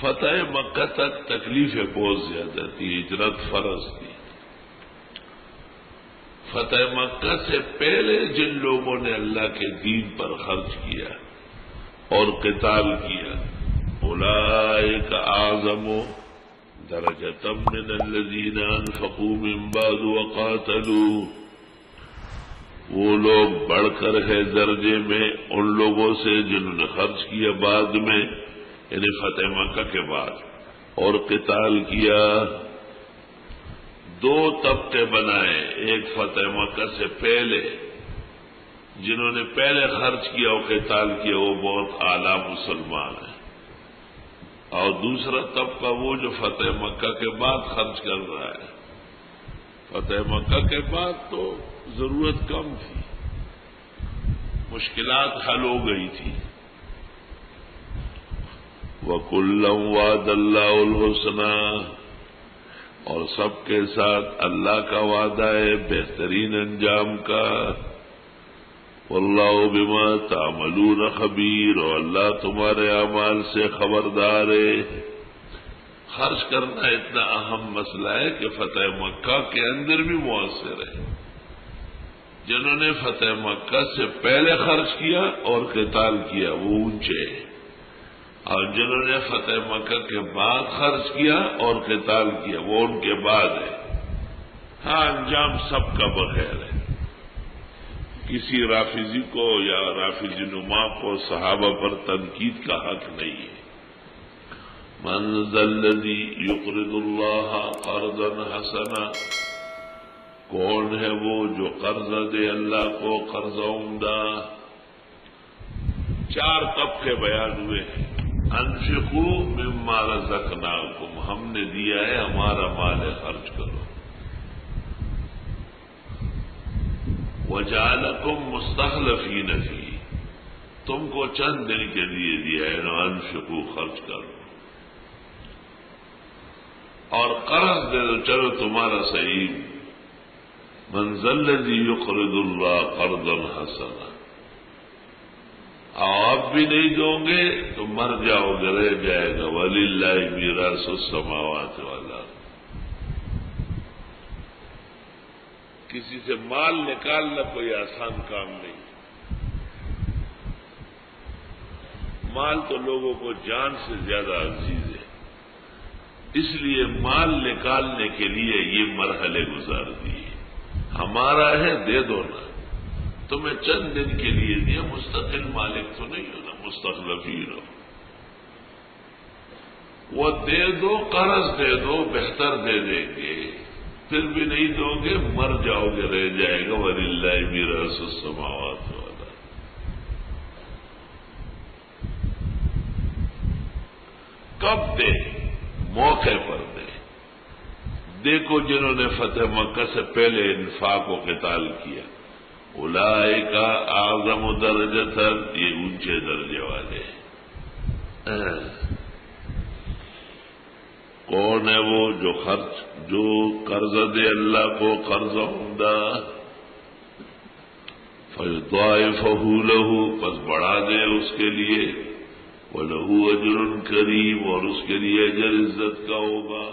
فتح مکہ تک تکلیفیں بہت زیادہ تھی، ہجرت فرض تھی۔ فتح مکہ سے پہلے جن لوگوں نے اللہ کے دین پر خرچ کیا اور قتال کیا، اولئک اعظم درجۃ من الذین انفقوا من بعد وقاتلوا، وہ لوگ بڑھ کر ہے درجے میں ان لوگوں سے جنہوں نے خرچ کیا بعد میں، یعنی فتح مکہ کے بعد، اور قتال کیا۔ دو طبقے بنائے، ایک فتح مکہ سے پہلے جنہوں نے پہلے خرچ کیا اور قتال کیا، وہ بہت اعلیٰ مسلمان ہیں، اور دوسرا طبقہ وہ جو فتح مکہ کے بعد خرچ کر رہا ہے۔ فتح مکہ کے بعد تو ضرورت کم تھی، مشکلات حل ہو گئی تھی۔ وَكُلًّا وَعَدَ اللَّهُ الْحُسْنَىٰ، اور سب کے ساتھ اللہ کا وعدہ ہے بہترین انجام کا۔ وَاللَّهُ بِمَا تَعْمَلُونَ خَبِيرٌ، اور اللہ تمہارے اعمال سے خبردار ہے۔ خرچ کرنا اتنا اہم مسئلہ ہے کہ فتح مکہ کے اندر بھی مؤثر ہے۔ جنہوں نے فتح مکہ سے پہلے خرچ کیا اور قتال کیا وہ اونچے ہیں، اور جنہوں نے فتح مکہ کے بعد خرچ کیا اور قتال کیا وہ ان کے بعد ہے۔ ہاں، انجام سب کا بخیر ہے۔ کسی رافضی کو یا رافضی نما کو صحابہ پر تنقید کا حق نہیں ہے۔ من ذا الذی یقرض اللہ قرضا حسنا، کون ہے وہ جو قرض دے اللہ کو قرض عمدہ؟ چار طبقے بیان ہوئے ہیں۔ انفقوا مما رزقناکم، ہم نے دیا ہے ہمارا مال ہے، خرچ کرو۔ وجعلکم مستخلفین فیہ، تم کو چند دن کے لیے دیا ہے نا، انفقوا، خرچ کرو۔ اور قرض دے دو، چلو تمہارا صحیح۔ من ذا الذی یقرض اللہ قرضا حسنا، آپ بھی نہیں دو گے تو مر جاؤ گے، رہ جائے گا۔ وَلِلَّهِ مِيرَاثُ السَّمَاوَاتِ وَالْأَرْضِ، کسی سے مال نکالنا کوئی آسان کام نہیں۔ مال تو لوگوں کو جان سے زیادہ عزیز ہے، اس لیے مال نکالنے کے لیے یہ مرحلے گزار دیے۔ ہمارا ہے، دے دو نا، تمہیں چند دن کے لیے دیا، مستقل مالک تو نہیں ہونا، مستخلفین ہو۔ وہ دے دو، قرض دے دو، بہتر دے دیں گے، پھر بھی نہیں دو گے مر جاؤ گے، رہ جائے گا۔ وَلِلَّهِ مِيرَاثُ السَّمَاوَاتِ وَالْأَرْضِ، کب دے؟ موقع پر دے۔ دیکھو جنہوں نے فتح مکہ سے پہلے انفاق و قتال کیا، اولئک اعظم درجۃ، یہ اونچے درجے والے ہیں۔ کون ہے وہ جو قرض دے اللہ کو قرض عمدہ، فیضاعفہ لہ، پس بڑھا دے اس کے لیے، وَلَهُ أَجْرٌ كَرِيمٌ، اور اس کے لیے اجر عزت کا ہوگا۔